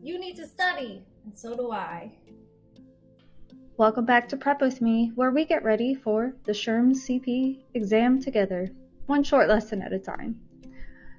You need to study, and so do I. Welcome back to Prep With Me, where we get ready for the SHRM-CP exam together, one short lesson at a time.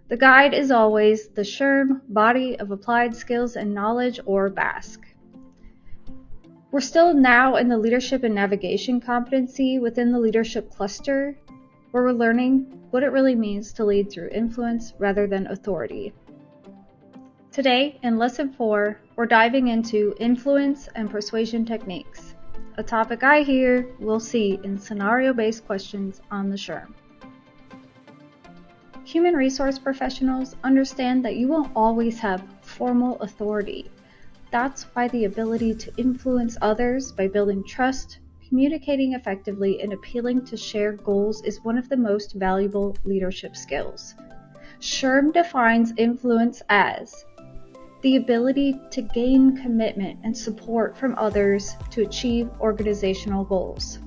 The guide is always the SHRM Body of Applied Skills and Knowledge, or BASK. We're still now in the Leadership and Navigation competency within the Leadership cluster, where we're learning what it really means to lead through influence rather than authority. Today, in Lesson 4, we're diving into influence and persuasion techniques, a topic I hear we'll see in scenario-based questions on the SHRM. Human resource professionals understand that you won't always have formal authority. That's why the ability to influence others by building trust, communicating effectively, and appealing to shared goals is one of the most valuable leadership skills. SHRM defines influence as the ability to gain commitment and support from others to achieve organizational goals.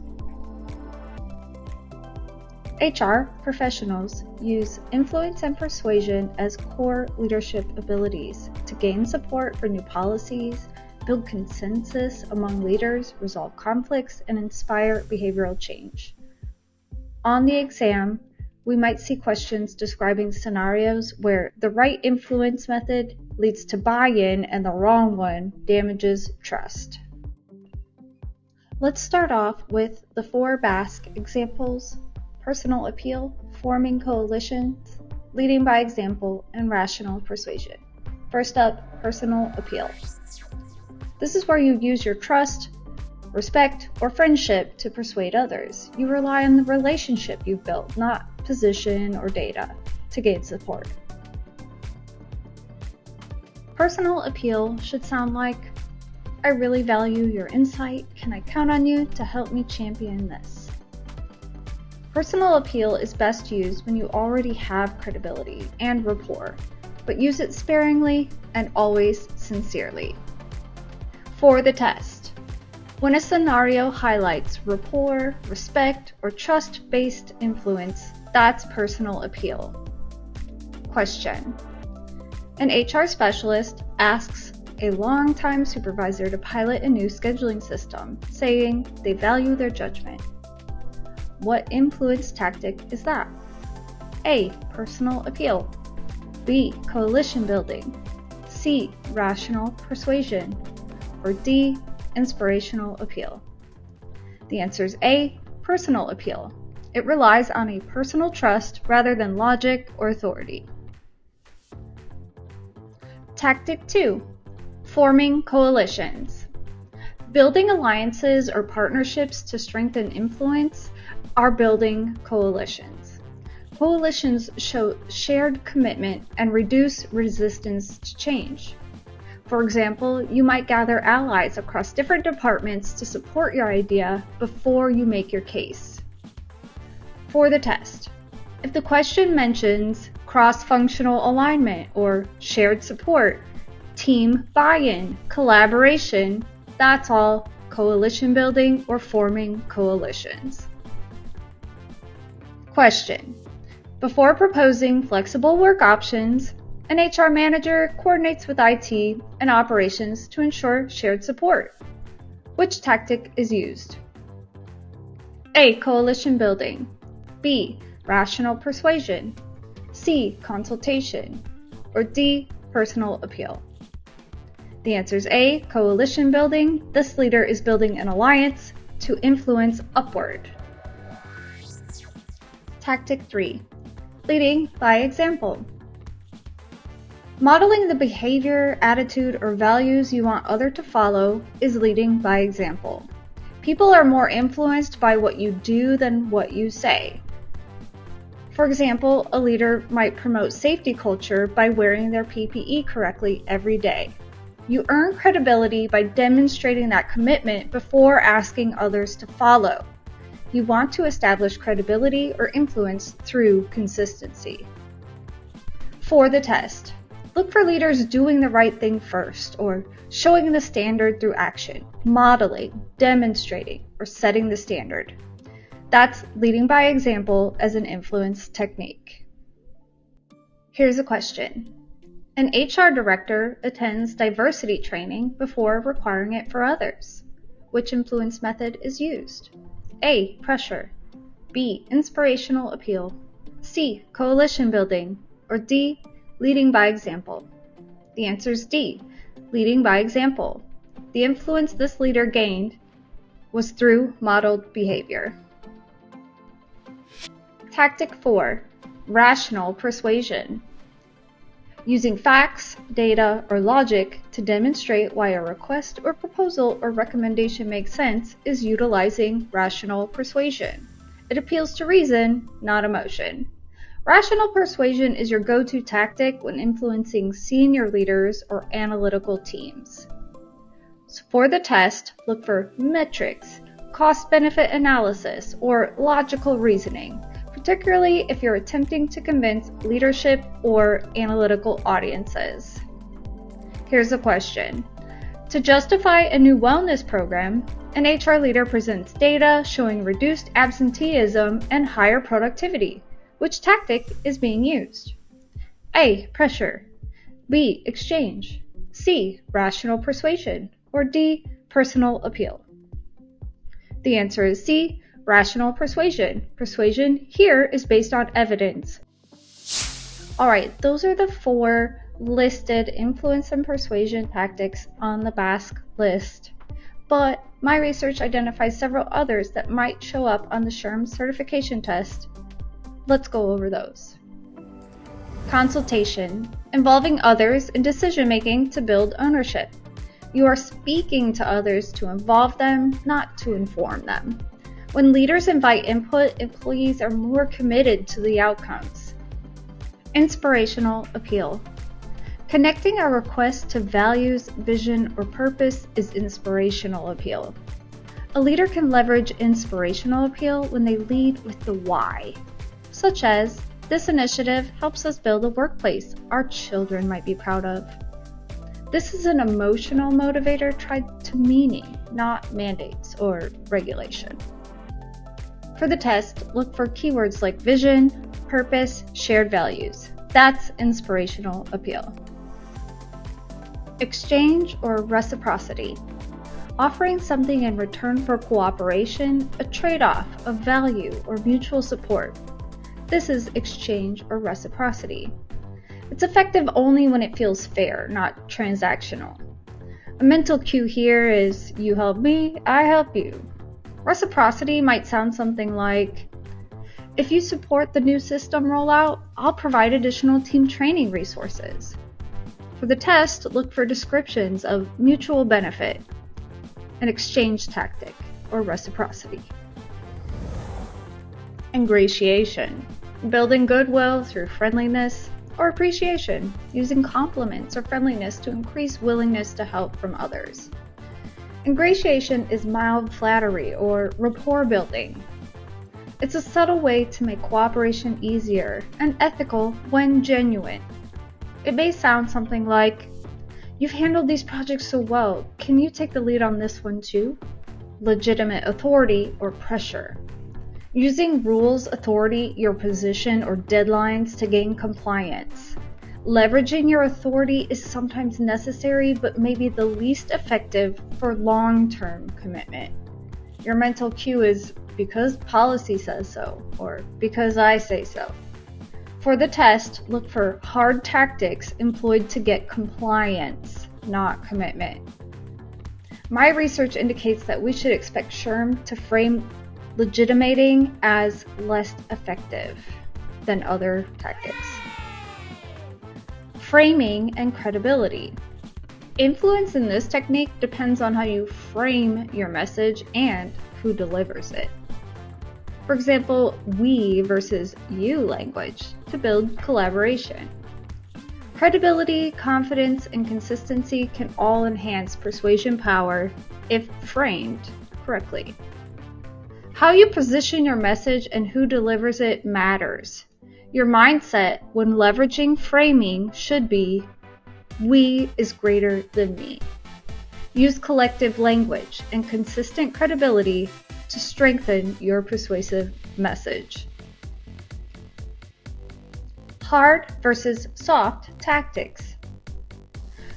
HR professionals use influence and persuasion as core leadership abilities to gain support for new policies, build consensus among leaders, resolve conflicts, and inspire behavioral change. On the exam, we might see questions describing scenarios where the right influence method leads to buy-in and the wrong one damages trust. Let's start off with the 4 BASK examples: personal appeal, forming coalitions, leading by example, and rational persuasion. First up, personal appeal. This is where you use your trust, respect, or friendship to persuade others. You rely on the relationship you've built, not position or data, to gain support. Personal appeal should sound like, I really value your insight. Can I count on you to help me champion this? Personal appeal is best used when you already have credibility and rapport, but use it sparingly and always sincerely. For the test, when a scenario highlights rapport, respect, or trust-based influence, that's personal appeal. Question: an HR specialist asks a longtime supervisor to pilot a new scheduling system, saying they value their judgment. What influence tactic is that? A. Personal appeal. B. Coalition building. C. Rational persuasion. Or D. Inspirational appeal. The answer is A. Personal appeal. It relies on a personal trust rather than logic or authority. Tactic 2. Forming coalitions. Building alliances or partnerships to strengthen influence are building coalitions. Coalitions show shared commitment and reduce resistance to change. For example, you might gather allies across different departments to support your idea before you make your case. For the test, if the question mentions cross-functional alignment or shared support, team buy-in, collaboration, that's all coalition building or forming coalitions. Question: before proposing flexible work options, an HR manager coordinates with IT and operations to ensure shared support. Which tactic is used? A. Coalition building. B. Rational persuasion. C. Consultation. Or D. Personal appeal. The answer is A. Coalition building. This leader is building an alliance to influence upward. Tactic 3. Leading by example. Modeling the behavior, attitude, or values you want others to follow is leading by example. People are more influenced by what you do than what you say. For example, a leader might promote safety culture by wearing their PPE correctly every day. You earn credibility by demonstrating that commitment before asking others to follow. You want to establish credibility or influence through consistency. For the test, look for leaders doing the right thing first, or showing the standard through action, modeling, demonstrating, or setting the standard. That's leading by example as an influence technique. Here's a question. An HR director attends diversity training before requiring it for others. Which influence method is used? A. Pressure. B. Inspirational appeal. C. Coalition building. Or D. Leading by example. The answer is D. Leading by example. The influence this leader gained was through modeled behavior. Tactic 4. Rational persuasion. Using facts, data, or logic to demonstrate why a request or proposal or recommendation makes sense is utilizing rational persuasion. It appeals to reason, not emotion. Rational persuasion is your go-to tactic when influencing senior leaders or analytical teams. So for the test, look for metrics, cost-benefit analysis, or logical reasoning, particularly if you're attempting to convince leadership or analytical audiences. Here's a question. To justify a new wellness program, an HR leader presents data showing reduced absenteeism and higher productivity. Which tactic is being used? A. Pressure. B. Exchange. C. Rational persuasion. Or D. Personal appeal. The answer is C. Rational persuasion. Persuasion here is based on evidence. Alright, those are the 4 listed influence and persuasion tactics on the BASK list. But my research identifies several others that might show up on the SHRM certification test. Let's go over those. Consultation, involving others in decision-making to build ownership. You are speaking to others to involve them, not to inform them. When leaders invite input, employees are more committed to the outcomes. Inspirational appeal. Connecting a request to values, vision, or purpose is inspirational appeal. A leader can leverage inspirational appeal when they lead with the why, such as, this initiative helps us build a workplace our children might be proud of. This is an emotional motivator tied to meaning, not mandates or regulation. For the test, look for keywords like vision, purpose, shared values. That's inspirational appeal. Exchange or reciprocity. Offering something in return for cooperation, a trade-off of value or mutual support. This is exchange or reciprocity. It's effective only when it feels fair, not transactional. A mental cue here is, you help me, I help you. Reciprocity might sound something like, if you support the new system rollout, I'll provide additional team training resources. For the test, look for descriptions of mutual benefit, an exchange tactic, or reciprocity. Ingratiation, building goodwill through friendliness or appreciation, using compliments or friendliness to increase willingness to help from others. Ingratiation is mild flattery or rapport building. It's a subtle way to make cooperation easier and ethical when genuine. It may sound something like, you've handled these projects so well, can you take the lead on this one too? Legitimate authority or pressure. Using rules, authority, your position, or deadlines to gain compliance. Leveraging your authority is sometimes necessary, but may be the least effective for long-term commitment. Your mental cue is, because policy says so, or because I say so. For the test, look for hard tactics employed to get compliance, not commitment. My research indicates that we should expect SHRM to frame legitimating as less effective than other tactics. Framing and credibility. Influence in this technique depends on how you frame your message and who delivers it. For example, we versus you language to build collaboration. Credibility, confidence, and consistency can all enhance persuasion power if framed correctly. How you position your message and who delivers it matters. Your mindset when leveraging framing should be, we is greater than me. Use collective language and consistent credibility to strengthen your persuasive message. Hard versus soft tactics.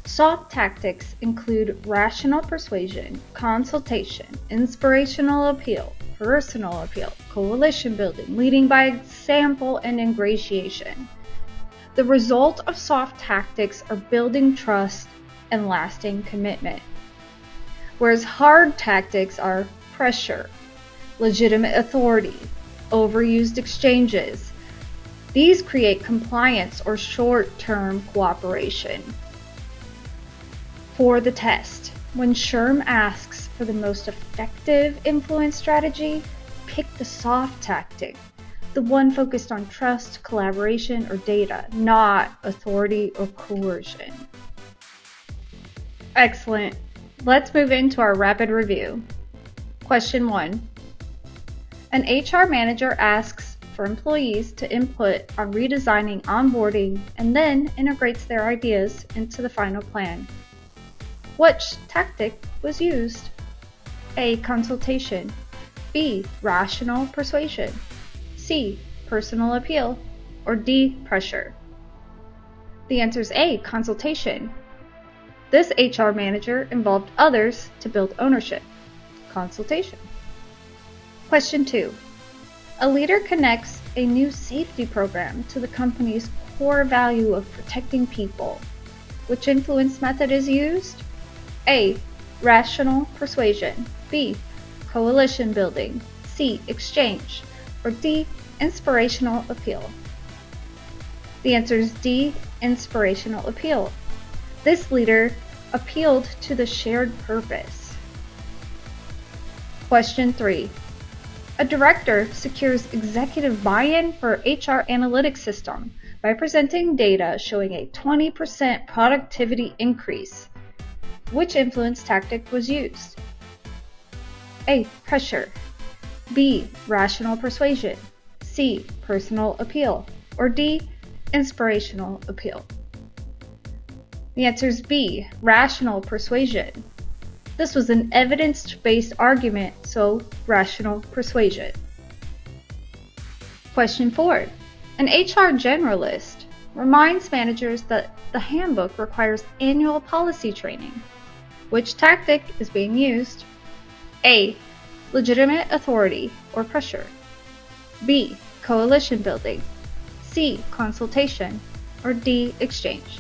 Soft tactics include rational persuasion, consultation, inspirational appeal, personal appeal, coalition building, leading by example, and ingratiation. The result of soft tactics are building trust and lasting commitment, whereas hard tactics are pressure, legitimate authority, overused exchanges. These create compliance or short-term cooperation. For the test, when SHRM asks for the most effective influence strategy, pick the soft tactic, the one focused on trust, collaboration, or data, not authority or coercion. Excellent. Let's move into our rapid review. Question 1. An HR manager asks for employees to input on redesigning onboarding and then integrates their ideas into the final plan. Which tactic was used? A. Consultation. B. Rational persuasion. C. Personal appeal. Or D. Pressure. The answer is A. Consultation. This HR manager involved others to build ownership. Consultation. Question 2. A leader connects a new safety program to the company's core value of protecting people. Which influence method is used? A. Rational persuasion. B. Coalition building. C. Exchange. Or D. Inspirational appeal. The answer is D. Inspirational appeal. This leader appealed to the shared purpose. Question 3. A director secures executive buy-in for HR analytics system by presenting data showing a 20% productivity increase. Which influence tactic was used? A. Pressure. B. Rational persuasion. C. Personal appeal. Or D. Inspirational appeal. The answer is B. Rational persuasion. This was an evidence-based argument, so rational persuasion. Question 4. An HR generalist reminds managers that the handbook requires annual policy training. Which tactic is being used? A. Legitimate authority or pressure. B. Coalition building. C. Consultation. Or D. Exchange.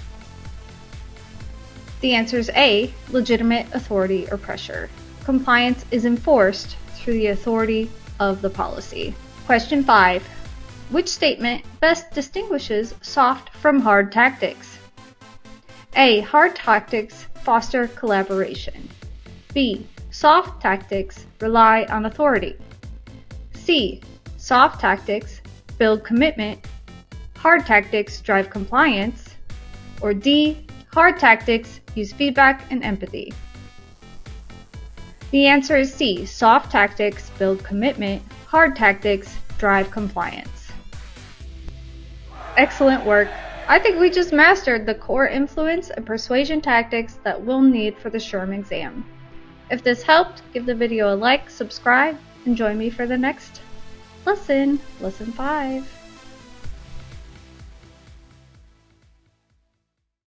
The answer is A. Legitimate authority or pressure. Compliance is enforced through the authority of the policy. Question 5. Which statement best distinguishes soft from hard tactics? A. Hard tactics foster collaboration. B. Soft tactics rely on authority. C. Soft tactics build commitment. Hard tactics drive compliance. Or D. Hard tactics use feedback and empathy. The answer is C. Soft tactics build commitment. Hard tactics drive compliance. Excellent work. I think we just mastered the core influence and persuasion tactics that we'll need for the SHRM exam. If this helped, give the video a like, subscribe, and join me for the next lesson, Lesson 5.